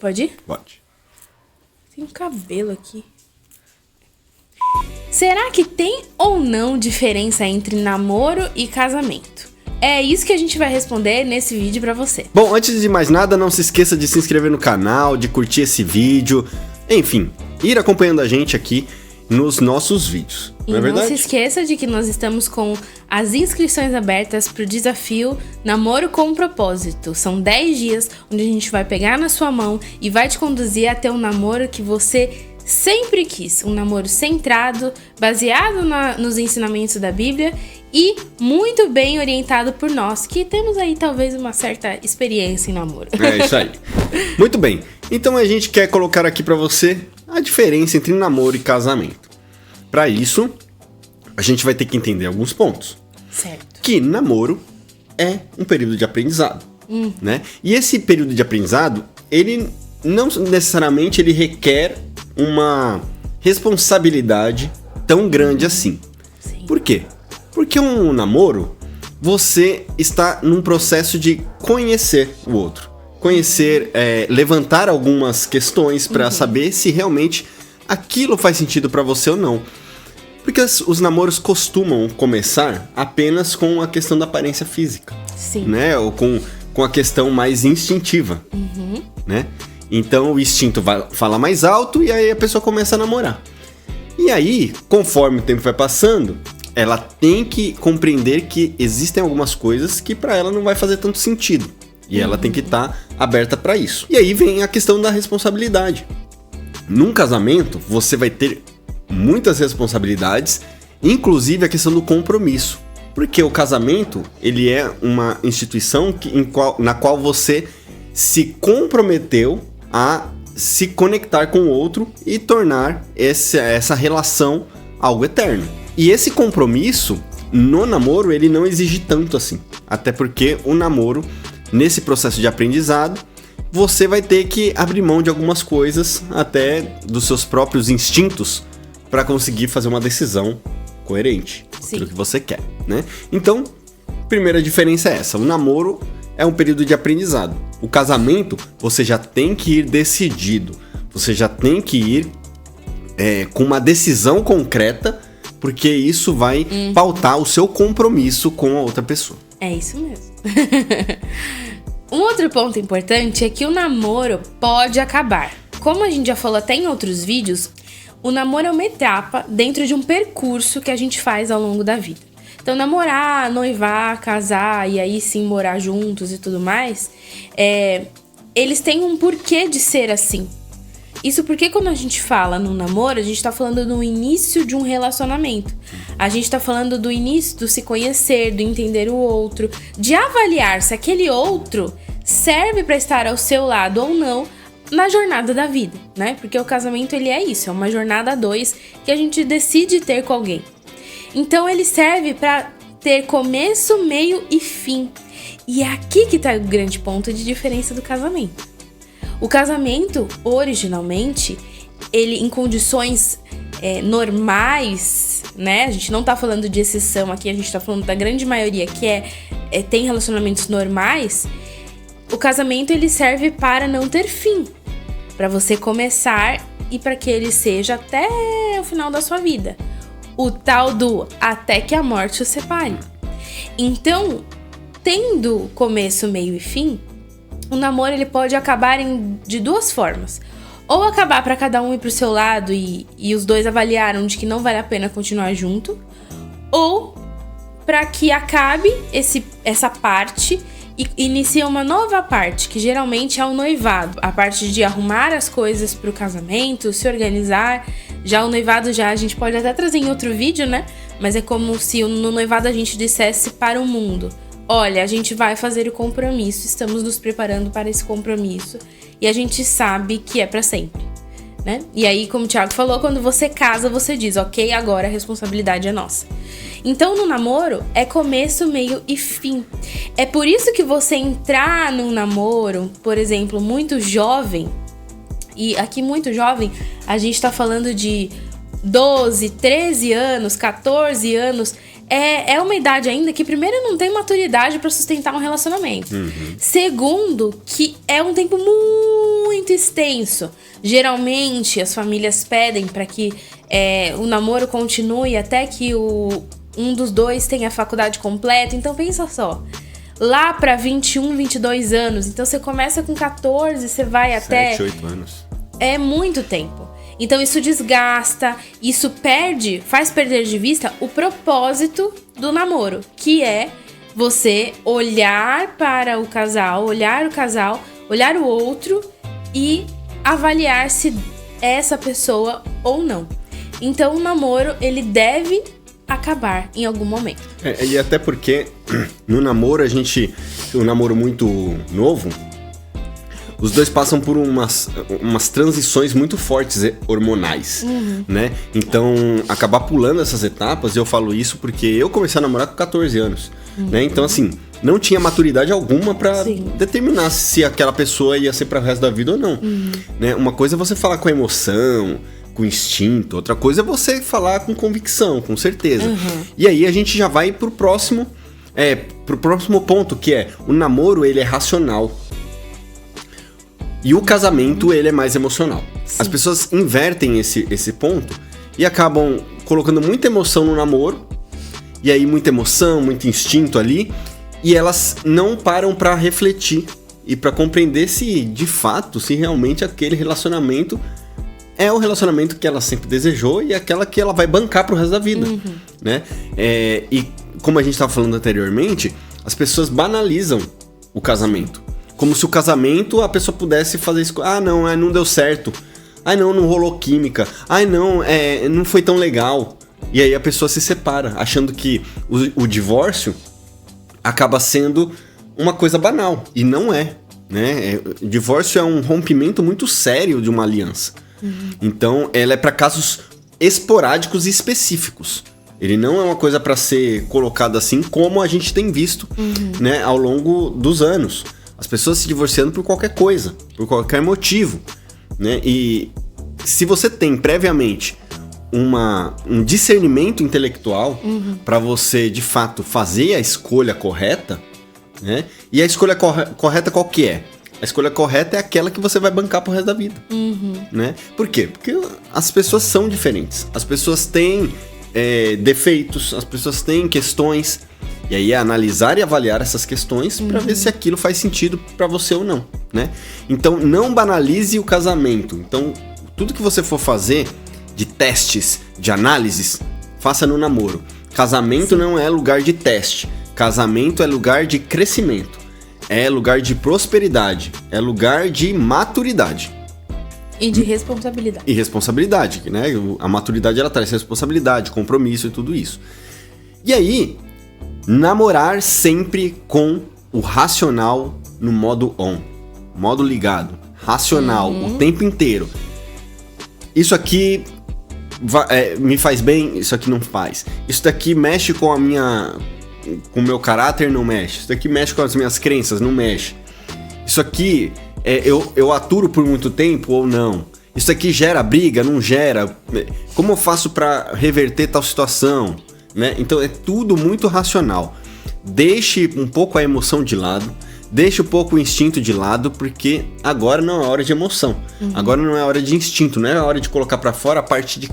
Pode ir? Pode. Tem um cabelo aqui. Será que tem ou não diferença entre namoro e casamento? É isso que a gente vai responder nesse vídeo pra você. Bom, antes de mais nada, não se esqueça de se inscrever no canal, de curtir esse vídeo, enfim, ir acompanhando a gente aqui nos nossos vídeos. Não é verdade? Não se esqueça de que nós estamos com as inscrições abertas pro desafio Namoro com Propósito. São 10 dias onde a gente vai pegar na sua mão e vai te conduzir até um namoro que você sempre quis. Um namoro centrado, baseado nos ensinamentos da Bíblia e muito bem orientado por nós, que temos aí talvez uma certa experiência em namoro. É isso aí. Muito bem. Então a gente quer colocar aqui pra você a diferença entre namoro e casamento. Para isso, a gente vai ter que entender alguns pontos. Certo. Que namoro é um período de aprendizado, né? E esse período de aprendizado, ele não necessariamente ele requer uma responsabilidade tão grande assim. Sim. Por quê? Porque um namoro, você está num processo de conhecer o outro. Conhecer, levantar algumas questões para saber se realmente aquilo faz sentido para você ou não. Porque os namoros costumam começar apenas com a questão da aparência física. Sim. Né? Ou com a questão mais instintiva. Né? Então o instinto vai falar mais alto e aí a pessoa começa a namorar. E aí, conforme o tempo vai passando, ela tem que compreender que existem algumas coisas que para ela não vai fazer tanto sentido. E ela tem que estar aberta para isso. E aí vem a questão da responsabilidade. Num casamento, você vai ter muitas responsabilidades, inclusive a questão do compromisso. Porque o casamento, ele é uma instituição na qual você se comprometeu a se conectar com o outro e tornar essa relação algo eterno. E esse compromisso, no namoro, ele não exige tanto assim. Até porque o namoro, nesse processo de aprendizado, você vai ter que abrir mão de algumas coisas, até dos seus próprios instintos, para conseguir fazer uma decisão coerente com aquilo que você quer, né? Então, primeira diferença é essa. O namoro é um período de aprendizado. O casamento, você já tem que ir decidido. Você já tem que ir com uma decisão concreta, porque isso vai pautar o seu compromisso com a outra pessoa. É isso mesmo. Um outro ponto importante é que o namoro pode acabar. Como a gente já falou até em outros vídeos, o namoro é uma etapa dentro de um percurso que a gente faz ao longo da vida. Então, namorar, noivar, casar e aí sim morar juntos e tudo mais, eles têm um porquê de ser assim. Isso porque quando a gente fala no namoro, a gente tá falando do início de um relacionamento. A gente tá falando do início do se conhecer, do entender o outro, de avaliar se aquele outro serve para estar ao seu lado ou não na jornada da vida, né? Porque o casamento, ele é isso, é uma jornada a dois que a gente decide ter com alguém. Então, ele serve para ter começo, meio e fim. E é aqui que tá o grande ponto de diferença do casamento. O casamento, originalmente, ele em condições normais, né? A gente não tá falando de exceção aqui, a gente tá falando da grande maioria que tem relacionamentos normais. O casamento, ele serve para não ter fim. Para você começar e para que ele seja até o final da sua vida. O tal do até que a morte o separe. Então, tendo começo, meio e fim, o namoro ele pode acabar de duas formas. Ou acabar para cada um ir pro seu lado e os dois avaliaram de que não vale a pena continuar junto. Ou para que acabe essa parte e inicia uma nova parte, que geralmente é o noivado. A parte de arrumar as coisas pro casamento, se organizar. Já o noivado a gente pode até trazer em outro vídeo, né? Mas é como se no noivado a gente dissesse para o mundo: olha, a gente vai fazer o compromisso, estamos nos preparando para esse compromisso e a gente sabe que é para sempre, né? E aí, como o Thiago falou, quando você casa, você diz, ok, agora a responsabilidade é nossa. Então, no namoro, é começo, meio e fim. É por isso que você entrar num namoro, por exemplo, muito jovem, e aqui muito jovem, a gente tá falando de 12, 13 anos, 14 anos... É uma idade ainda que, primeiro, não tem maturidade para sustentar um relacionamento. Segundo, que é um tempo muito extenso. Geralmente, as famílias pedem para que o namoro continue até que um dos dois tenha a faculdade completa. Então, pensa só. Lá para 21, 22 anos. Então, você começa com 14, você vai até... 7, 8 anos. É muito tempo. Então, isso desgasta, isso faz perder de vista o propósito do namoro, que é você olhar para o casal, olhar o outro e avaliar se é essa pessoa ou não. Então, o namoro, ele deve acabar em algum momento. E até porque no namoro, um namoro muito novo, os dois passam por umas transições muito fortes hormonais, né? Então, acabar pulando essas etapas, eu falo isso porque eu comecei a namorar com 14 anos, né? Então, assim, não tinha maturidade alguma pra determinar se aquela pessoa ia ser para o resto da vida ou não, né? Uma coisa é você falar com emoção, com instinto, outra coisa é você falar com convicção, com certeza. E aí a gente já vai pro próximo ponto, que é o namoro, ele é racional. E o casamento, ele é mais emocional. Sim. As pessoas invertem esse ponto e acabam colocando muita emoção no namoro, e aí muita emoção, muito instinto ali, e elas não param pra refletir e pra compreender se, de fato, se realmente aquele relacionamento é o relacionamento que ela sempre desejou e aquela que ela vai bancar pro resto da vida, né? E como a gente estava falando anteriormente, as pessoas banalizam o casamento. Como se o casamento a pessoa pudesse fazer isso. Não deu certo. Não rolou química. Não foi tão legal. E aí a pessoa se separa, achando que o divórcio acaba sendo uma coisa banal. E não é, né? O divórcio é um rompimento muito sério de uma aliança. Então, ela é para casos esporádicos e específicos. Ele não é uma coisa para ser colocada assim como a gente tem visto, né, ao longo dos anos. As pessoas se divorciando por qualquer coisa, por qualquer motivo, né? E se você tem previamente um discernimento intelectual para você, de fato, fazer a escolha correta, né? E a escolha correta qual que é? A escolha correta é aquela que você vai bancar pro resto da vida, né? Por quê? Porque as pessoas são diferentes, as pessoas têm defeitos, as pessoas têm questões. E aí é analisar e avaliar essas questões para ver se aquilo faz sentido para você ou não, né? Então, não banalize o casamento. Então, tudo que você for fazer de testes, de análises, faça no namoro. Casamento não é lugar de teste. Casamento é lugar de crescimento. É lugar de prosperidade. É lugar de maturidade. E de responsabilidade. E responsabilidade, né? A maturidade, ela traz responsabilidade, compromisso e tudo isso. E aí, namorar sempre com o racional no modo on, modo ligado, racional, o tempo inteiro. Isso aqui me faz bem, isso aqui não faz. Isso daqui mexe com o meu caráter, não mexe. Isso daqui mexe com as minhas crenças, não mexe. Isso aqui, eu aturo por muito tempo ou não. Isso aqui gera briga, não gera. Como eu faço para reverter tal situação? Né? Então é tudo muito racional. Deixe um pouco a emoção de lado, deixe um pouco o instinto de lado, porque agora não é hora de emoção, agora não é hora de instinto, não é hora de colocar pra fora a parte de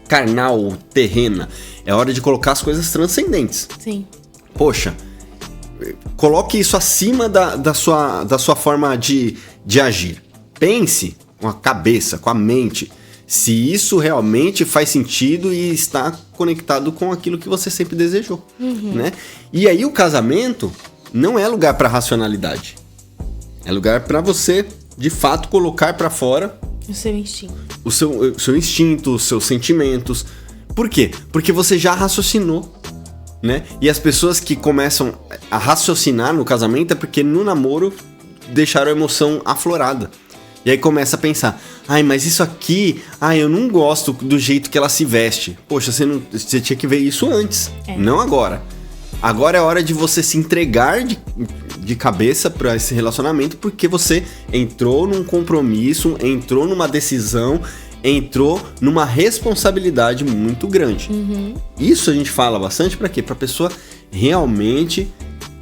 carnal, terrena, é hora de colocar as coisas transcendentes. Sim. Poxa, coloque isso acima da sua forma de agir. Pense com a cabeça, com a mente, se isso realmente faz sentido e está conectado com aquilo que você sempre desejou, né? E aí o casamento não é lugar para racionalidade. É lugar para você, de fato, colocar para fora o seu instinto. O seu instinto, os seus sentimentos. Por quê? Porque você já raciocinou, né? E as pessoas que começam a raciocinar no casamento é porque no namoro deixaram a emoção aflorada. E aí começa a pensar, mas isso aqui, eu não gosto do jeito que ela se veste. Poxa, você tinha que ver isso antes, não agora. Agora é hora de você se entregar de cabeça para esse relacionamento, porque você entrou num compromisso, entrou numa decisão, entrou numa responsabilidade muito grande. Isso a gente fala bastante para quê? Para a pessoa realmente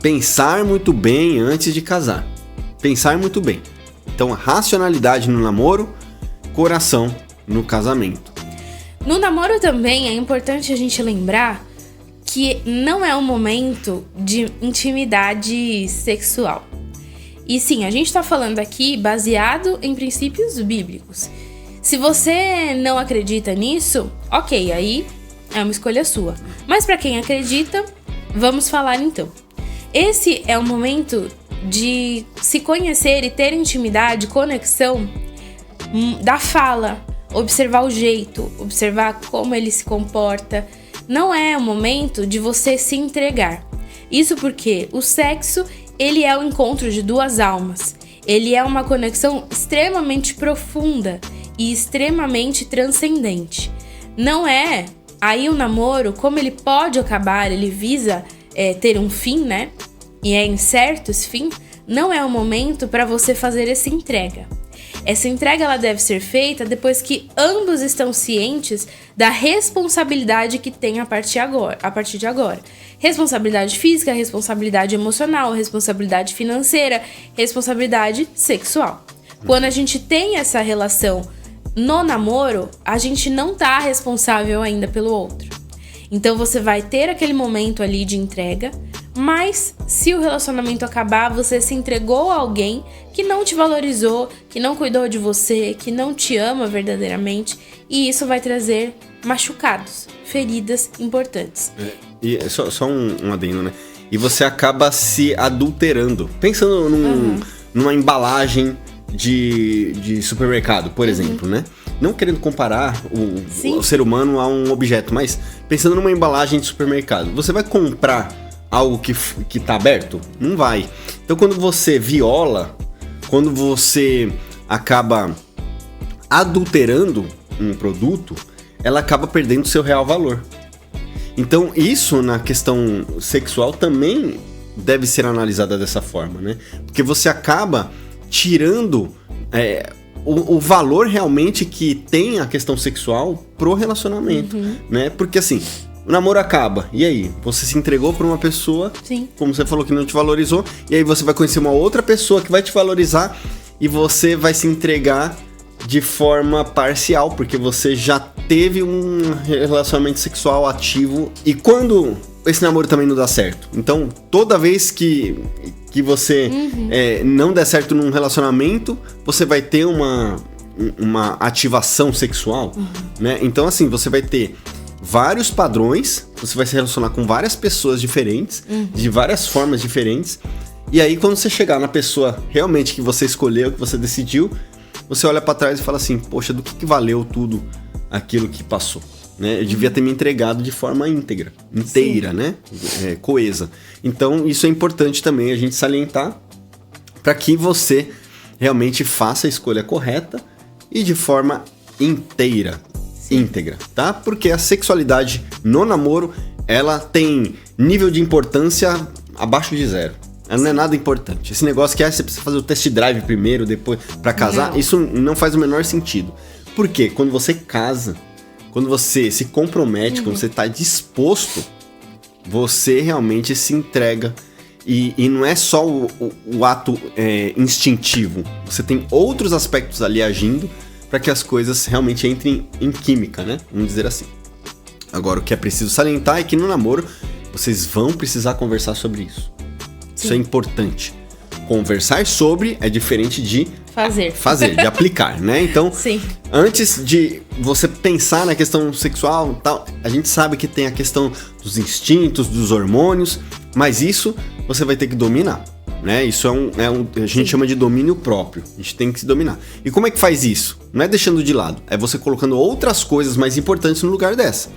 pensar muito bem antes de casar. Pensar muito bem. Então, racionalidade no namoro, coração no casamento. No namoro também é importante a gente lembrar que não é um momento de intimidade sexual. E sim, a gente tá falando aqui baseado em princípios bíblicos. Se você não acredita nisso, ok, aí é uma escolha sua. Mas para quem acredita, vamos falar então. Esse é um momento de se conhecer e ter intimidade, conexão da fala, observar o jeito, observar como ele se comporta. Não é o momento de você se entregar. Isso porque o sexo, ele é o encontro de duas almas. Ele é uma conexão extremamente profunda e extremamente transcendente. Não é aí o namoro, como ele pode acabar, ele visa ter um fim, né? E é incerto esse fim, não é o momento para você fazer essa entrega. Essa entrega ela deve ser feita depois que ambos estão cientes da responsabilidade que tem a partir de agora. Responsabilidade física, responsabilidade emocional, responsabilidade financeira, responsabilidade sexual. Quando a gente tem essa relação no namoro, a gente não tá responsável ainda pelo outro. Então você vai ter aquele momento ali de entrega, mas se o relacionamento acabar, você se entregou a alguém que não te valorizou, que não cuidou de você, que não te ama verdadeiramente, e isso vai trazer machucados, feridas importantes. E só um adendo, né? E você acaba se adulterando. Pensando numa embalagem de supermercado, por exemplo, né? Não querendo comparar o ser humano a um objeto, mas pensando numa embalagem de supermercado. Você vai comprar algo que tá aberto? Não vai. Então, quando você viola, quando você acaba adulterando um produto, ela acaba perdendo seu real valor. Então, isso na questão sexual também deve ser analisada dessa forma, né? Porque você acaba tirando o valor realmente que tem a questão sexual pro relacionamento, né? Porque assim, o namoro acaba, e aí? Você se entregou pra uma pessoa, como você falou, que não te valorizou, e aí você vai conhecer uma outra pessoa que vai te valorizar, e você vai se entregar de forma parcial, porque você já teve um relacionamento sexual ativo, e quando esse namoro também não dá certo. Então, toda vez que você não der certo num relacionamento, você vai ter uma ativação sexual, né? Então, assim, você vai ter vários padrões, você vai se relacionar com várias pessoas diferentes, de várias formas diferentes, e aí quando você chegar na pessoa realmente que você escolheu, que você decidiu, você olha pra trás e fala assim, poxa, do que valeu tudo aquilo que passou? Né? Eu devia ter me entregado de forma inteira, né? Coesa. Então, isso é importante também a gente salientar para que você realmente faça a escolha correta e de forma íntegra, tá? Porque a sexualidade no namoro, ela tem nível de importância abaixo de 0. Ela não é nada importante. Esse negócio que você precisa fazer o test drive primeiro, depois para casar, isso não faz o menor sentido. Por quê? Quando você casa, quando você se compromete, quando você está disposto, você realmente se entrega. E não é só o ato instintivo. Você tem outros aspectos ali agindo para que as coisas realmente entrem em química, né? Vamos dizer assim. Agora, o que é preciso salientar é que no namoro, vocês vão precisar conversar sobre isso. Isso é importante. Conversar sobre é diferente de fazer, de aplicar, né? Então, antes de você pensar na questão sexual, tal, a gente sabe que tem a questão dos instintos, dos hormônios, mas isso você vai ter que dominar, né? Isso a gente chama de domínio próprio. A gente tem que se dominar. E como é que faz isso? Não é deixando de lado, é você colocando outras coisas mais importantes no lugar dessa.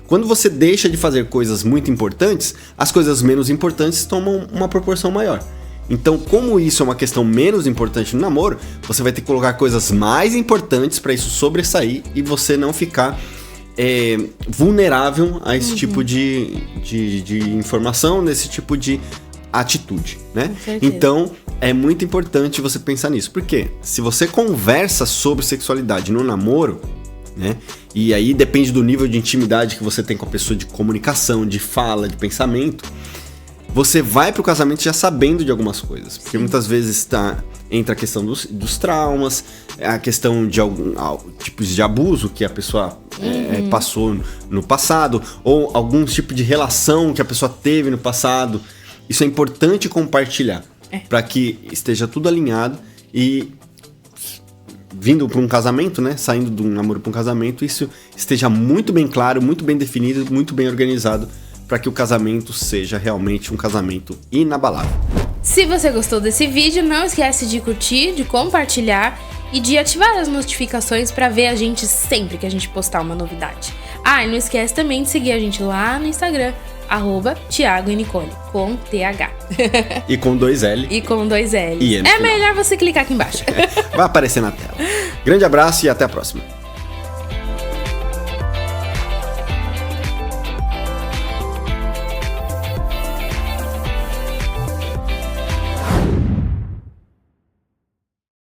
Quando você deixa de fazer coisas muito importantes, as coisas menos importantes tomam uma proporção maior. Então, como isso é uma questão menos importante no namoro, você vai ter que colocar coisas mais importantes para isso sobressair e você não ficar vulnerável a esse tipo de informação, nesse tipo de atitude, né? Então, é muito importante você pensar nisso. Porque se você conversa sobre sexualidade no namoro, né? E aí depende do nível de intimidade que você tem com a pessoa, de comunicação, de fala, de pensamento. você vai pro casamento já sabendo de algumas coisas. Porque muitas vezes entra a questão dos traumas, a questão de tipos de abuso que a pessoa passou no passado, ou algum tipo de relação que a pessoa teve no passado. Isso é importante compartilhar, para que esteja tudo alinhado e vindo para um casamento, né? Saindo de um namoro para um casamento, isso esteja muito bem claro, muito bem definido, muito bem organizado, para que o casamento seja realmente um casamento inabalável. Se você gostou desse vídeo, não esquece de curtir, de compartilhar e de ativar as notificações para ver a gente sempre que a gente postar uma novidade. E não esquece também de seguir a gente lá no Instagram, @Thiago e Nicole, com TH. E com 2L. E com 2L. É melhor você clicar aqui embaixo. Vai aparecer na tela. Grande abraço e até a próxima.